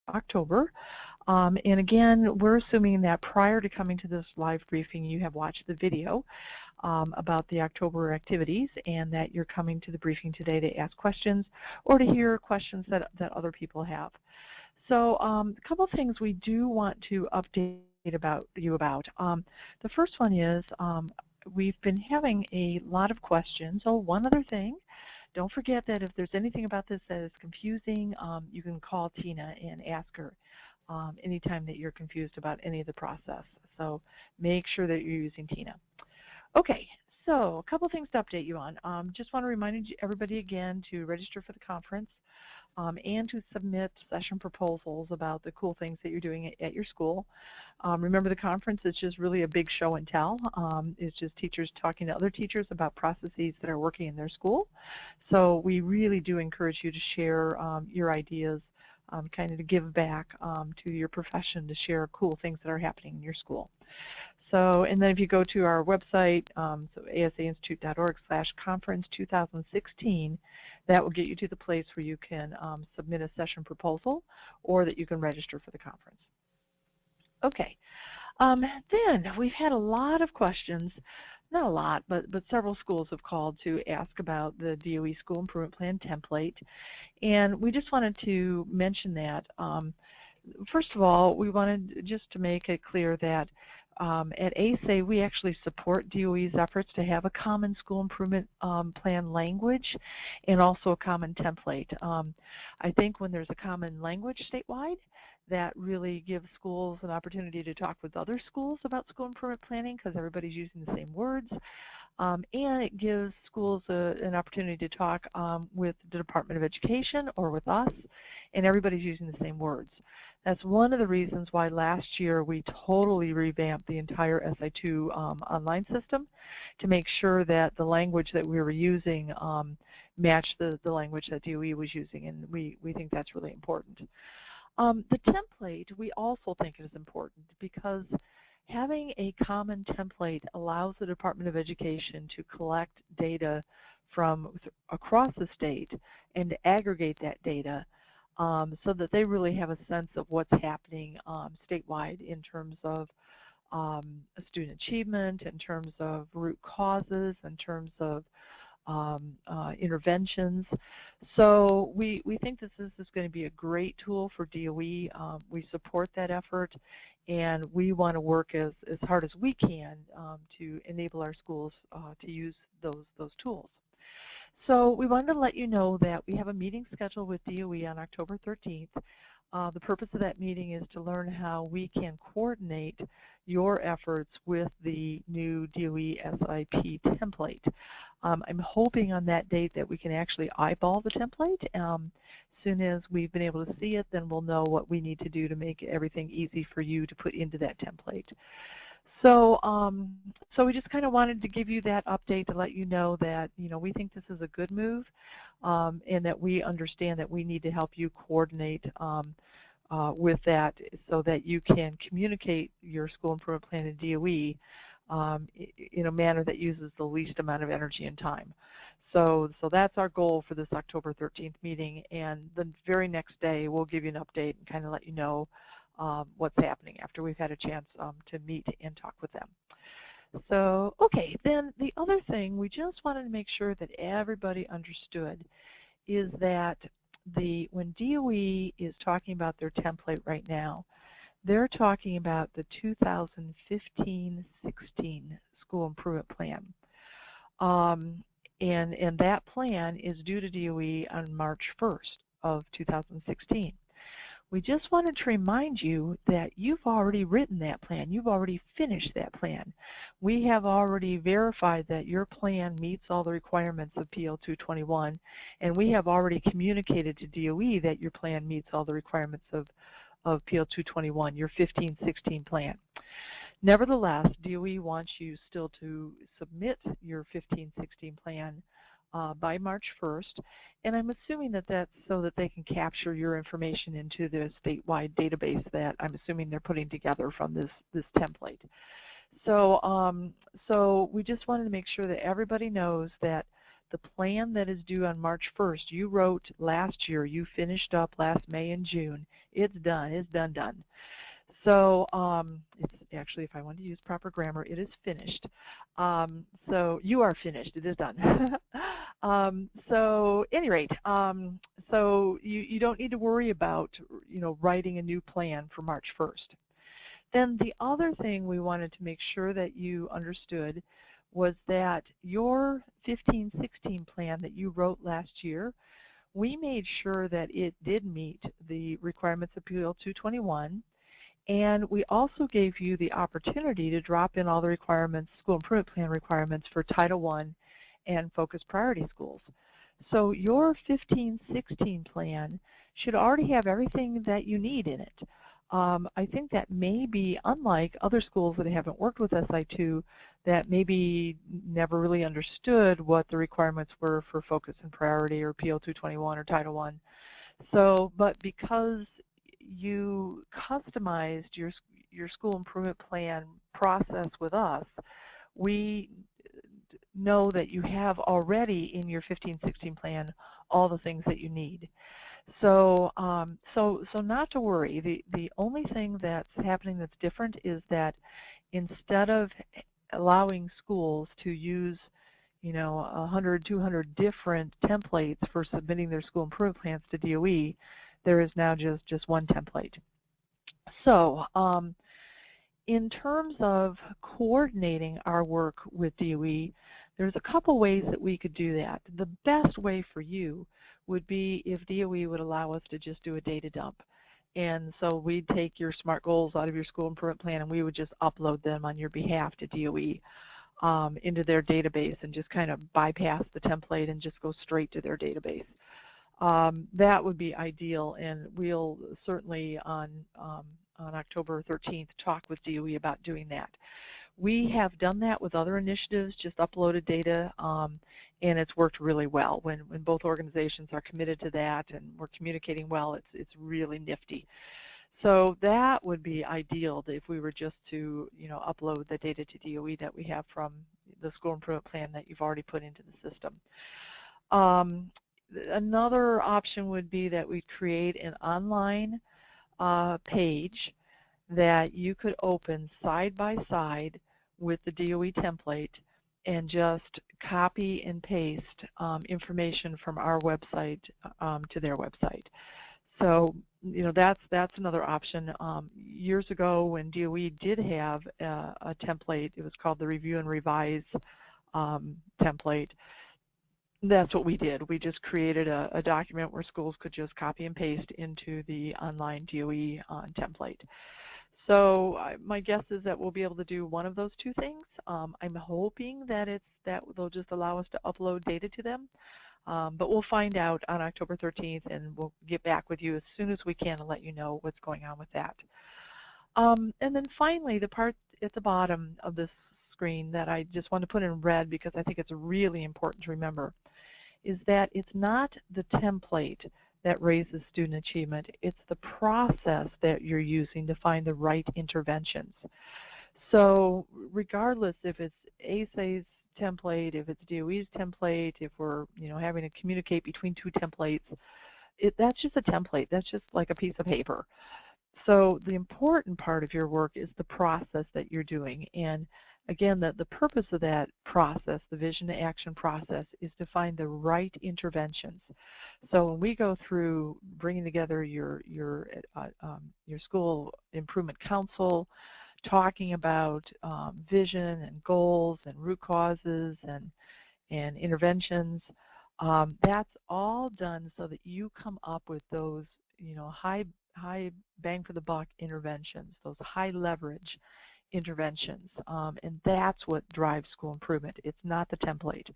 October. And again, we're assuming that prior to coming to this live briefing, you have watched the video about the October activities and that you're coming to the briefing today to ask questions or to hear questions that other people have. So a couple of things we do want to update you about. The first one is we've been having a lot of questions. Oh, one other thing. Don't forget that if there's anything about this that is confusing, you can call Tina and ask her anytime that you're confused about any of the process. So make sure that you're using Tina. Okay, so a couple things to update you on. Just want to remind everybody again to register for the conference and to submit session proposals about the cool things that you're doing at your school. Remember, the conference is just really a big show and tell. It's just teachers talking to other teachers about processes that are working in their school. So we really do encourage you to share your ideas, kind of to give back to your profession, to share cool things that are happening in your school. So, and then if you go to our website, so asainstitute.org/conference 2016, that will get you to the place where you can submit a session proposal or that you can register for the conference. Okay, then we've had a lot of questions, not a lot, but several schools have called to ask about the DOE School Improvement Plan template, and we just wanted to mention that. First of all, we wanted just to make it clear that at ASA, we actually support DOE's efforts to have a common school improvement plan language and also a common template. I think when there's a common language statewide, that really gives schools an opportunity to talk with other schools about school improvement planning because everybody's using the same words. And it gives schools an opportunity to talk with the Department of Education or with us, and everybody's using the same words. That's one of the reasons why last year we totally revamped the entire SI2 online system to make sure that the language that we were using matched the language that DOE was using, and we think that's really important. The template, we also think is important because having a common template allows the Department of Education to collect data from across the state and to aggregate that data so that they really have a sense of what's happening statewide in terms of student achievement, in terms of root causes, in terms of interventions. So we think this is going to be a great tool for DOE. We support that effort, and we want to work as hard as we can to enable our schools to use those tools. So we wanted to let you know that we have a meeting scheduled with DOE on October 13th. The purpose of that meeting is to learn how we can coordinate your efforts with the new DOE SIP template. I'm hoping on that date that we can actually eyeball the template. As soon as we've been able to see it, then we'll know what we need to do to make everything easy for you to put into that template. So, so we just kind of wanted to give you that update to let you know that, we think this is a good move and that we understand that we need to help you coordinate with that so that you can communicate your school improvement plan to DOE in a manner that uses the least amount of energy and time. So that's our goal for this October 13th meeting, and the very next day we'll give you an update and kind of let you know what's happening after we've had a chance to meet and talk with them. So, okay, then the other thing we just wanted to make sure that everybody understood is that when DOE is talking about their template right now, they're talking about the 2015-16 school improvement plan. And that plan is due to DOE on March 1st of 2016. We just wanted to remind you that you've already written that plan. You've already finished that plan. We have already verified that your plan meets all the requirements of PL 221, and we have already communicated to DOE that your plan meets all the requirements of PL 221, your 15-16 plan. Nevertheless, DOE wants you still to submit your 15-16 plan by March 1st, and I'm assuming that that's so that they can capture your information into the statewide database that I'm assuming they're putting together from this template. So, so we just wanted to make sure that everybody knows that the plan that is due on March 1st, you wrote last year, you finished up last May and June. It's done. It's done. So it's actually, if I want to use proper grammar, it is finished. So you are finished. It is done. So at any rate, so you don't need to worry about writing a new plan for March 1st. Then the other thing we wanted to make sure that you understood was that your 15-16 plan that you wrote last year, we made sure that it did meet the requirements of PL 221, and we also gave you the opportunity to drop in all the requirements, school improvement plan requirements for Title I and focused priority schools. So your 15-16 plan should already have everything that you need in it. I think that may be unlike other schools that haven't worked with SI2 that maybe never really understood what the requirements were for focus and priority or PL 221 or Title I. So, but because you customized your school improvement plan process with us, we know that you have already in your 15-16 plan all the things that you need. So, so not to worry. The only thing that's happening that's different is that instead of allowing schools to use 100, 200 different templates for submitting their school improvement plans to DOE, there is now just one template. So in terms of coordinating our work with DOE, there's a couple ways that we could do that. The best way for you would be if DOE would allow us to just do a data dump. And so we'd take your SMART goals out of your school improvement plan and we would just upload them on your behalf to DOE into their database and just kind of bypass the template and just go straight to their database. That would be ideal, and we'll certainly on October 13th talk with DOE about doing that. We have done that with other initiatives, just uploaded data, and it's worked really well. When both organizations are committed to that and we're communicating well, it's really nifty. So that would be ideal if we were just to upload the data to DOE that we have from the school improvement plan that you've already put into the system. Another option would be that we create an online page that you could open side by side with the DOE template and just copy and paste information from our website to their website. So that's another option. Years ago when DOE did have a template, it was called the Review and Revise template. That's what we did. We just created a document where schools could just copy and paste into the online DOE template. So my guess is that we'll be able to do one of those two things. I'm hoping that they'll just allow us to upload data to them, but we'll find out on October 13th, and we'll get back with you as soon as we can and let you know what's going on with that. And then finally, the part at the bottom of this screen that I just want to put in red because I think it's really important to remember is that it's not the template that raises student achievement. It's the process that you're using to find the right interventions. So regardless if it's ASA's template, if it's DOE's template, if we're having to communicate between two templates, that's just a template. That's just like a piece of paper. So the important part of your work is the process that you're doing. And again, the purpose of that process, the vision to action process, is to find the right interventions. So when we go through bringing together your school improvement council, talking about vision and goals and root causes and interventions, that's all done so that you come up with those high bang for the buck interventions, those high leverage interventions, and that's what drives school improvement. It's not the template.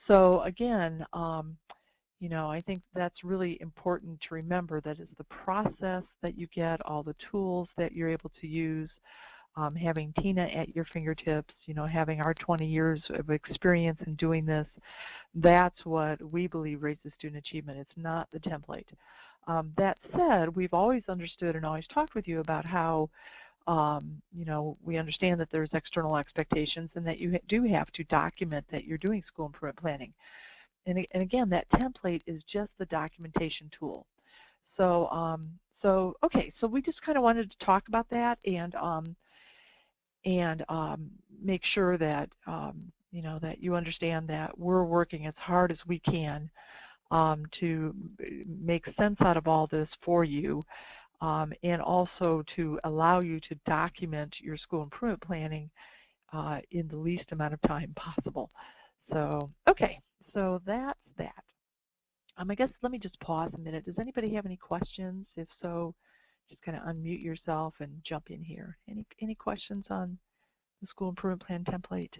So again, I think that's really important to remember, that it's the process that you get, all the tools that you're able to use, having Tina at your fingertips, having our 20 years of experience in doing this. That's what we believe raises student achievement. It's not the template. That said, we've always understood and always talked with you about how we understand that there's external expectations and that you do have to document that you're doing school improvement planning. and again, that template is just the documentation tool. So, okay, so we just kind of wanted to talk about that and make sure that you know, that you understand that we're working as hard as we can to make sense out of all this for you, and also to allow you to document your school improvement planning in the least amount of time possible. So, okay, so that's that. I guess let me just pause a minute. Does anybody have any questions? If so, just kind of unmute yourself and jump in here. Any questions on the school improvement plan template?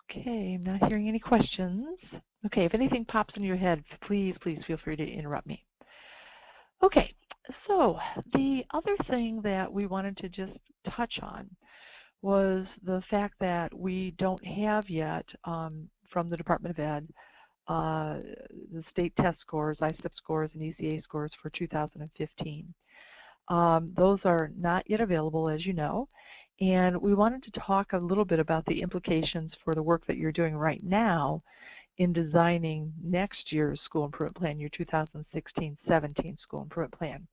Okay, I'm not hearing any questions. Okay, if anything pops into your head, please feel free to interrupt me. Okay, so the other thing that we wanted to just touch on was the fact that we don't have yet from the Department of Ed the state test scores, ISTEP scores, and ECA scores for 2015. Those are not yet available, as you know, and we wanted to talk a little bit about the implications for the work that you're doing right now in designing next year's school improvement plan, your 2016-17 school improvement plan.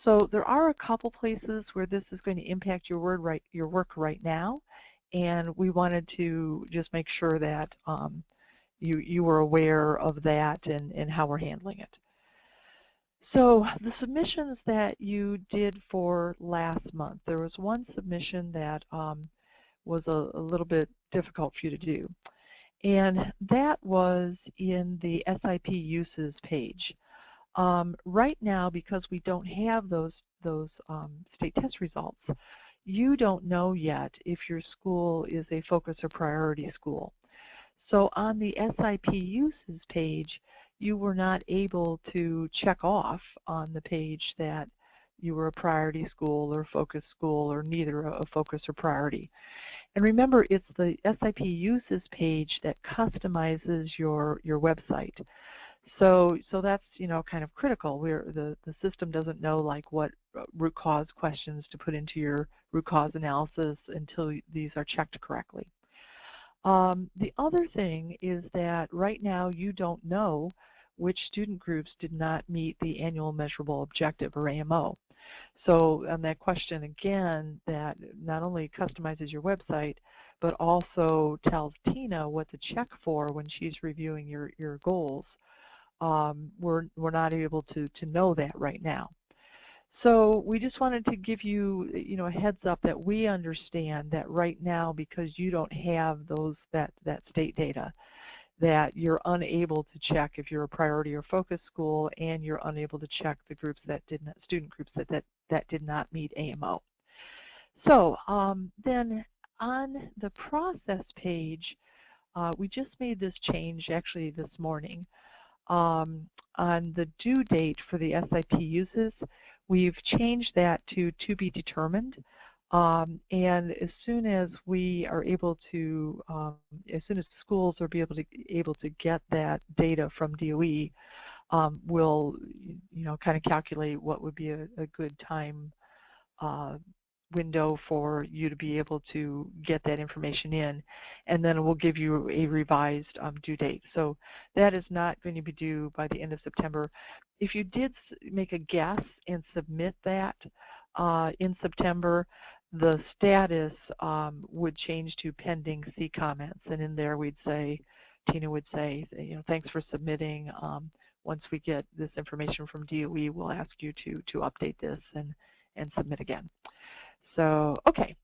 So there are a couple places where this is going to impact your work right now, and we wanted to just make sure that you were aware of that and how we're handling it. So the submissions that you did for last month, there was one submission that was a little bit difficult for you to do, and that was in the SIP uses page. Right now, because we don't have those state test results, you don't know yet if your school is a focus or priority school. So on the SIP uses page, you were not able to check off on the page that you were a priority school or focus school or neither a focus or priority. And remember, it's the SIP uses page that customizes your website. So that's, you know, kind of critical, where the system doesn't know like what root cause questions to put into your root cause analysis until these are checked correctly. The other thing is that right now you don't know which student groups did not meet the annual measurable objective, or AMO. So on that question again, that not only customizes your website, but also tells Tina what to check for when she's reviewing your goals. We're not able to know that right now. So we just wanted to give you, a heads up that we understand that right now, because you don't have that state data, that you're unable to check if you're a priority or focus school, and you're unable to check the groups that student groups that did not meet AMO. So then on the process page, we just made this change actually this morning. On the due date for the SIP uses, we've changed that to be determined. And as soon as we are able to, as soon as schools are able to get that data from DOE, we'll, kind of calculate what would be a good time window for you to be able to get that information in, and then we'll give you a revised due date. So that is not going to be due by the end of September. If you did make a guess and submit that in September, the status would change to pending C comments, and in there we'd say, Tina would say, thanks for submitting. Once we get this information from DOE, we'll ask you to update this and submit again. So okay,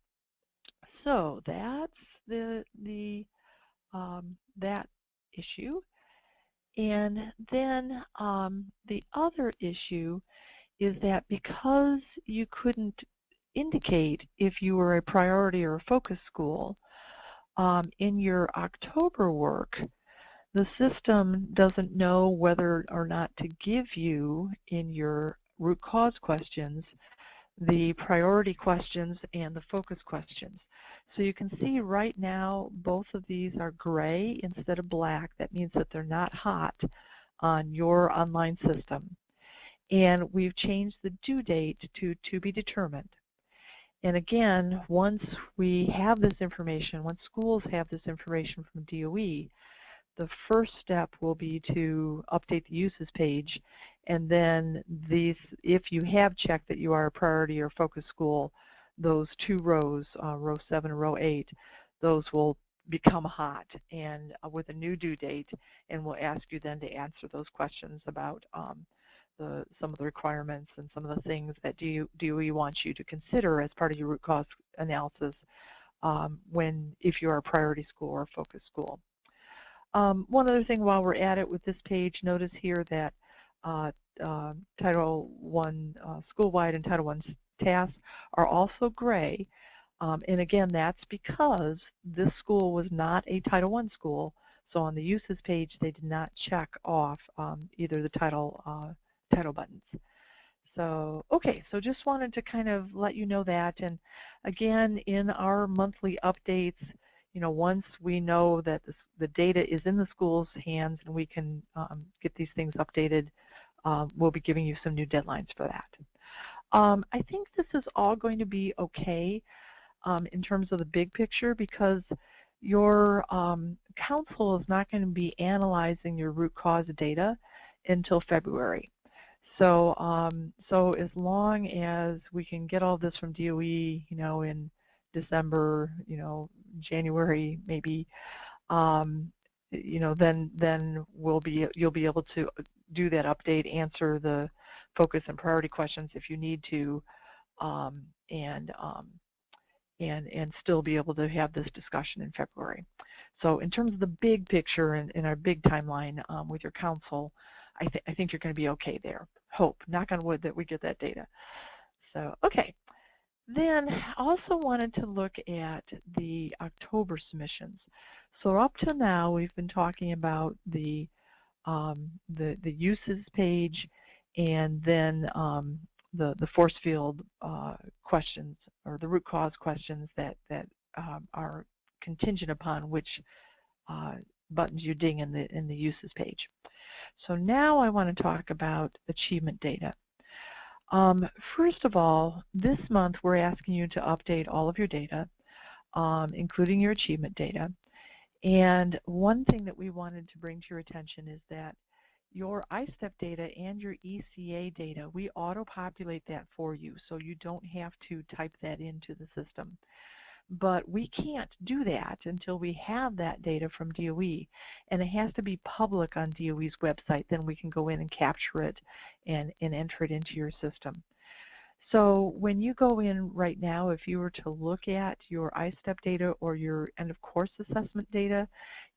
so that's that issue, and then the other issue is that because you couldn't indicate if you were a priority or a focus school in your October work, the system doesn't know whether or not to give you in your root cause questions the priority questions and the focus questions. So you can see right now both of these are gray instead of black. That means that they're not hot on your online system. And we've changed the due date to be determined. And again, once we have this information, once schools have this information from DOE, the first step will be to update the uses page, and then these, if you have checked that you are a priority or focus school, those two rows, row 7 and row 8, those will become hot and with a new due date, and we'll ask you then to answer those questions about some of the requirements and some of the things that DOE wants you to consider as part of your root cause analysis if you are a priority school or focus school. One other thing while we're at it with this page, notice here that Title I school-wide and Title I tasks are also gray. And again, that's because this school was not a Title I school, so on the uses page they did not check off either the title buttons. So, okay, so just wanted to kind of let you know that. And again, in our monthly updates, you know, once we know that the data is in the school's hands and we can get these things updated, we'll be giving you some new deadlines for that. I think this is all going to be okay in terms of the big picture, because your council is not going to be analyzing your root cause data until February. So, so as long as we can get all this from DOE, you know, in December, you know, January maybe, you know, then you'll be able to do that update, answer the focus and priority questions if you need to, and still be able to have this discussion in February. So in terms of the big picture and our big timeline with your council, I think you're going to be okay there. Hope, knock on wood, that we get that data. So, okay. Then also wanted to look at the October submissions. So up to now, we've been talking about the uses page, and then the force field questions, or the root cause questions that are contingent upon which buttons you ding in the uses page. So now I want to talk about achievement data. First of all, this month we're asking you to update all of your data, including your achievement data. And one thing that we wanted to bring to your attention is that your ISTEP data and your ECA data, we auto-populate that for you, so you don't have to type that into the system. But we can't do that until we have that data from DOE, and it has to be public on DOE's website. Then we can go in and capture it and enter it into your system. So when you go in right now, if you were to look at your ISTEP data or your end of course assessment data,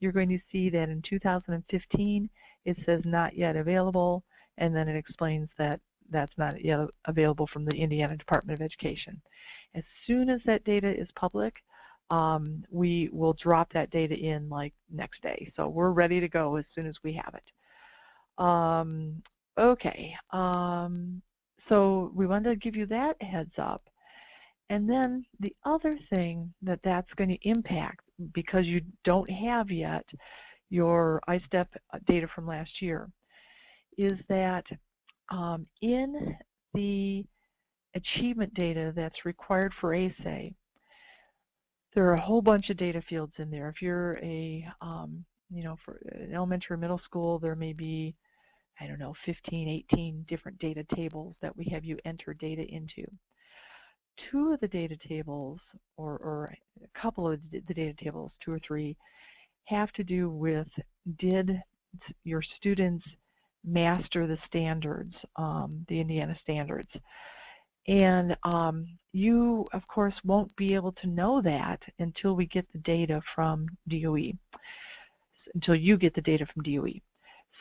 you're going to see that in 2015 it says not yet available, and then it explains that that's not yet available from the Indiana Department of Education. As soon as that data is public, we will drop that data in like next day. So we're ready to go as soon as we have it. Okay, so we wanted to give you that heads up. And then the other thing that's going to impact, because you don't have yet your ISTEP data from last year, is that in the achievement data that's required for ASA, there are a whole bunch of data fields in there. If you're a, you know, for an elementary or middle school, there may be, I don't know, 15, 18 different data tables that we have you enter data into. Two of the data tables, or a couple of the data tables, 2 or 3, have to do with, did your students master the standards, the Indiana standards? And you, of course, won't be able to know that until we get the data from DOE, until you get the data from DOE.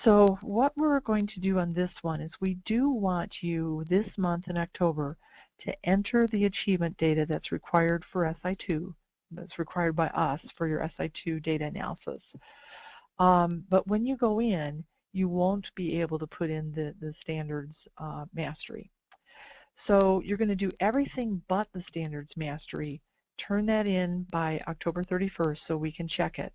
So what we're going to do on this one is we do want you this month in October to enter the achievement data that's required for SI2, that's required by us for your SI2 data analysis. But when you go in, you won't be able to put in the standards mastery. So you're going to do everything but the standards mastery. Turn that in by October 31st so we can check it.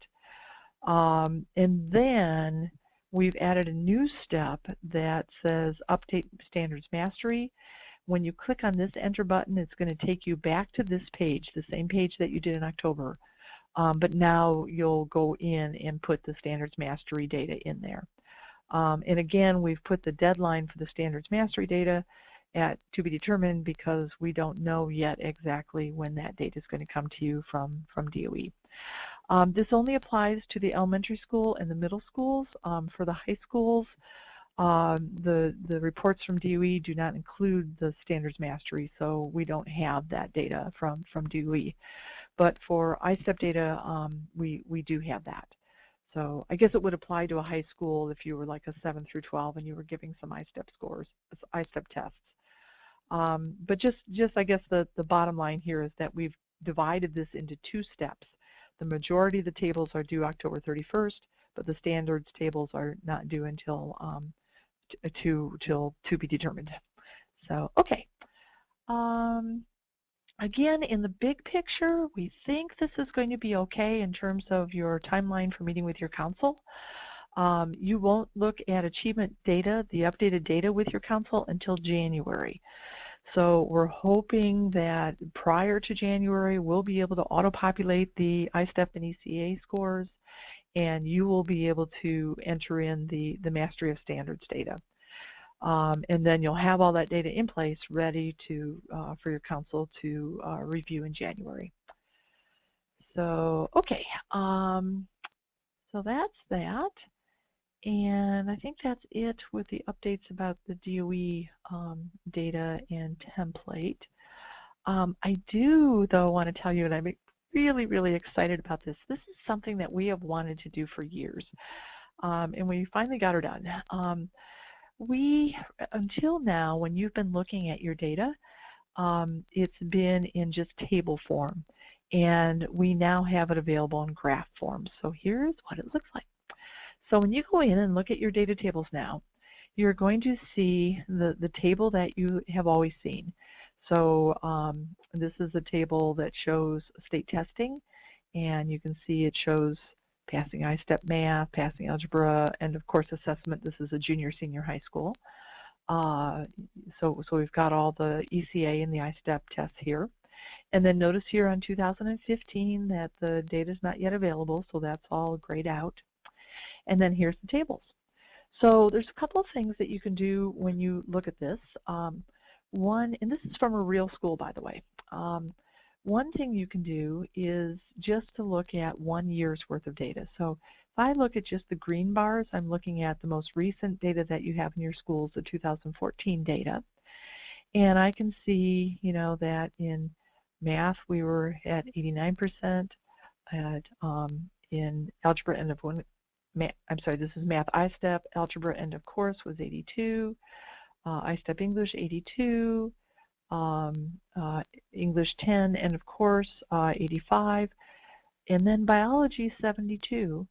And then we've added a new step that says update standards mastery. When you click on this enter button, it's going to take you back to this page, the same page that you did in October. But now you'll go in and put the standards mastery data in there. And again, we've put the deadline for the standards mastery data at to be determined because we don't know yet exactly when that data is going to come to you from DOE. This only applies to the elementary school and the middle schools. For the high schools, the reports from DOE do not include the standards mastery, so we don't have that data from DOE. But for ISTEP data, we do have that. So I guess it would apply to a high school if you were like a 7 through 12 and you were giving some ISTEP scores, ISTEP tests. But just I guess the bottom line here is that we've divided this into 2 steps. The majority of the tables are due October 31st, but the standards tables are not due until to be determined. So okay. Again, in the big picture, we think this is going to be okay in terms of your timeline for meeting with your council. You won't look at achievement data, the updated data with your council until January. So we're hoping that prior to January, we'll be able to auto-populate the ISTEP and ECA scores, and you will be able to enter in the mastery of standards data. And then you'll have all that data in place ready to for your council to review in January. So okay, so that's that, and I think that's it with the updates about the DOE data and template. I do though want to tell you, and I'm really excited about this. This is something that we have wanted to do for years, and we finally got her done. Until now, when you've been looking at your data, it's been in just table form, and we now have it available in graph form. So here's what it looks like. So when you go in and look at your data tables now, you're going to see the table that you have always seen. So this is a table that shows state testing, and you can see it shows passing ISTEP math, passing algebra, and of course assessment. This is a junior senior high school. So we've got all the ECA and the ISTEP tests here. And then notice here on 2015 that the data is not yet available, so that's all grayed out. And then here's the tables. So there's a couple of things that you can do when you look at this. One, and this is from a real school, by the way. One thing you can do is just to look at 1 year's worth of data. So if I look at just the green bars, I'm looking at the most recent data that you have in your schools, the 2014 data. And I can see, you know, that in math we were at 89%, in algebra end of one, I'm sorry, this is math ISTEP, algebra end of course was 82, ISTEP English 82, English 10, and of course 85, and then biology 72,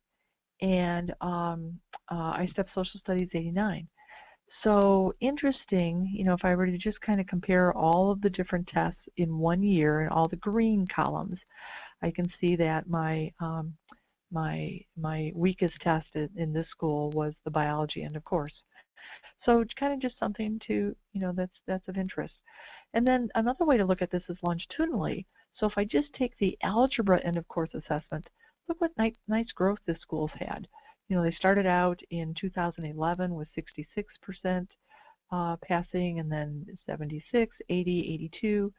and ISTEP social studies 89. So interesting, you know, if I were to just kind of compare all of the different tests in 1 year and all the green columns, I can see that my my weakest test in this school was the biology end of course. So it's kind of just something to, you know, that's of interest. And then another way to look at this is longitudinally. So if I just take the algebra end of course assessment, look what nice growth this school's had. You know, they started out in 2011 with 66% passing, and then 76, 80, 82.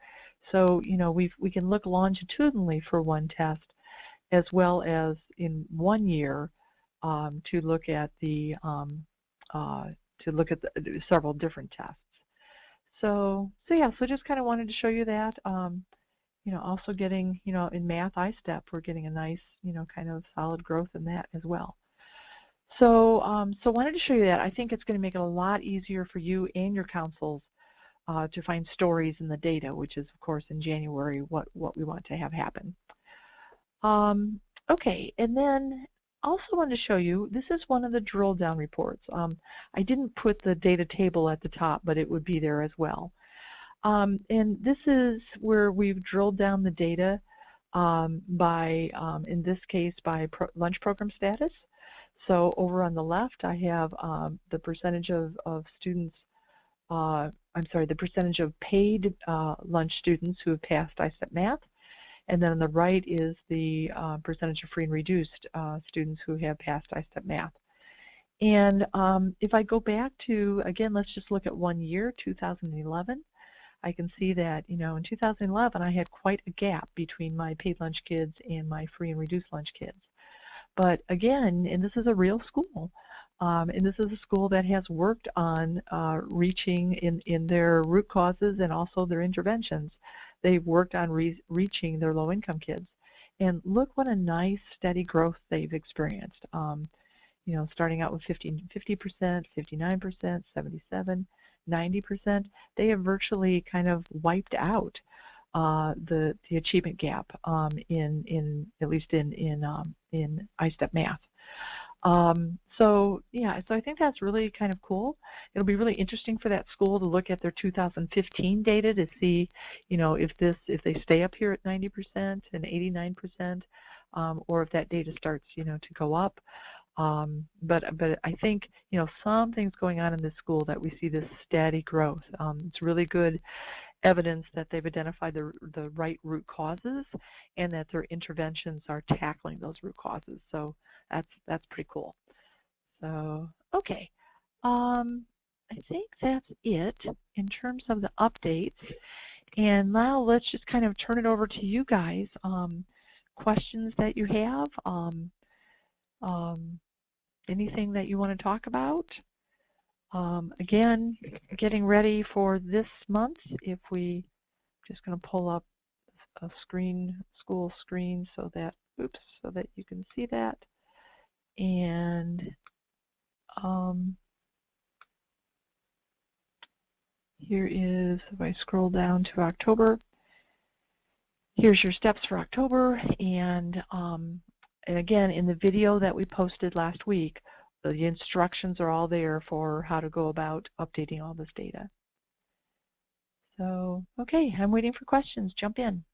So, you know, we can look longitudinally for one test, as well as in 1 year to look at the several different tests. So yeah, so just kind of wanted to show you that. You know, also getting, you know, in math ISTEP, we're getting a nice, you know, kind of solid growth in that as well. So so wanted to show you that. I think it's going to make it a lot easier for you and your councils to find stories in the data, which is of course in January what we want to have happen. Okay, and then also want to show you, this is one of the drill down reports. I didn't put the data table at the top, but it would be there as well. And this is where we've drilled down the data by, in this case, by lunch program status. So over on the left, I have the percentage of students I'm sorry, the percentage of paid lunch students who have passed ISTEP Math. And then on the right is the percentage of free and reduced students who have passed ISTEP Math. And if I go back to, again, let's just look at 1 year, 2011, I can see that, in 2011 I had quite a gap between my paid lunch kids and my free and reduced lunch kids. But again, and this is a real school, and this is a school that has worked on reaching in their root causes and also their interventions. They've worked on reaching their low-income kids. And look what a nice, steady growth they've experienced. Starting out with 50%, 59%, 77%, 90%, they have virtually kind of wiped out the achievement gap in at least in ISTEP Math. So I think that's really kind of cool. It'll be really interesting for that school to look at their 2015 data to see, if they stay up here at 90% and 89%, or if that data starts, to go up. But I think, something's going on in this school that we see this steady growth. It's really good evidence that they've identified the right root causes and that their interventions are tackling those root causes. So that's pretty cool. So, okay. I think that's it in terms of the updates. And now let's just kind of turn it over to you guys. Questions that you have, anything that you want to talk about. Again, getting ready for this month, if we just going to pull up a school screen so that you can see that. And here is, if I scroll down to October, here's your steps for October. And again, in the video that we posted last week, the instructions are all there for how to go about updating all this data. So, okay, I'm waiting for questions. Jump in.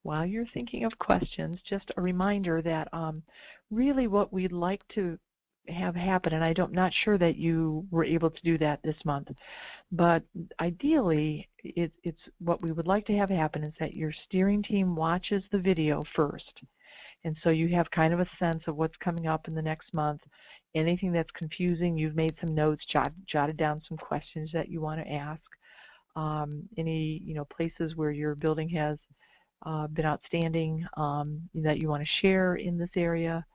While you're thinking of questions, just a reminder that really what we'd like to have happen, and I'm not sure that you were able to do that this month, but ideally it's what we would like to have happen is that your steering team watches the video first. And so you have kind of a sense of what's coming up in the next month. Anything that's confusing, you've made some notes, jotted down some questions that you want to ask. Any places where your building has been outstanding that you want to share in this area.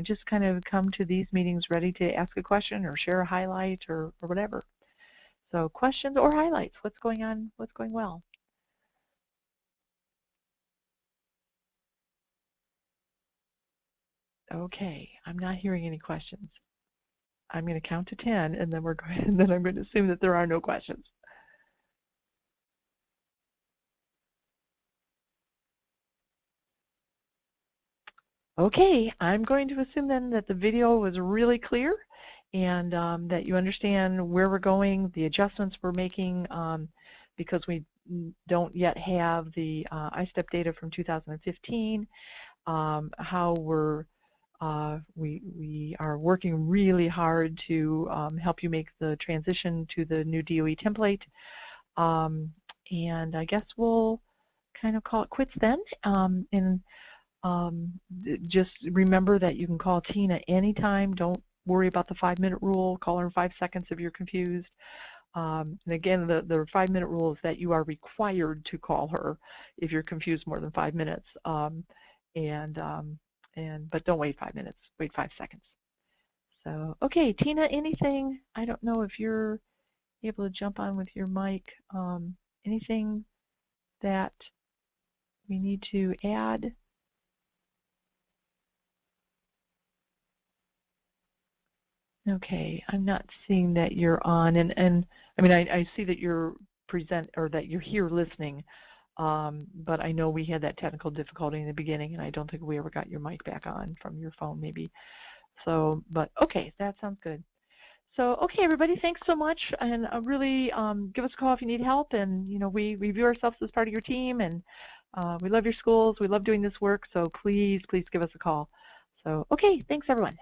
Just kind of come to these meetings ready to ask a question or share a highlight or whatever. So questions or highlights, what's going on, what's going well? Okay, I'm not hearing any questions. I'm going to count to 10 and then then I'm going to assume that there are no questions. Okay, I'm going to assume then that the video was really clear and that you understand where we're going, the adjustments we're making, because we don't yet have the ISTEP data from 2015, how we are working really hard to help you make the transition to the new DOE template. And I guess we'll kind of call it quits then. Just remember that you can call Tina anytime. Don't worry about the 5-minute rule. Call her in 5 seconds if you're confused. And again, the 5-minute rule is that you are required to call her if you're confused more than 5 minutes. But don't wait 5 minutes. Wait 5 seconds. So, okay, Tina, anything? I don't know if you're able to jump on with your mic. Anything that we need to add? Okay, I'm not seeing that you're on, and I mean I see that you're that you're here listening, but I know we had that technical difficulty in the beginning, and I don't think we ever got your mic back on from your phone, maybe. So, but okay, that sounds good. So, okay, everybody, thanks so much, and really give us a call if you need help. And we view ourselves as part of your team, and we love your schools. We love doing this work. So please, please give us a call. So, okay, thanks, everyone.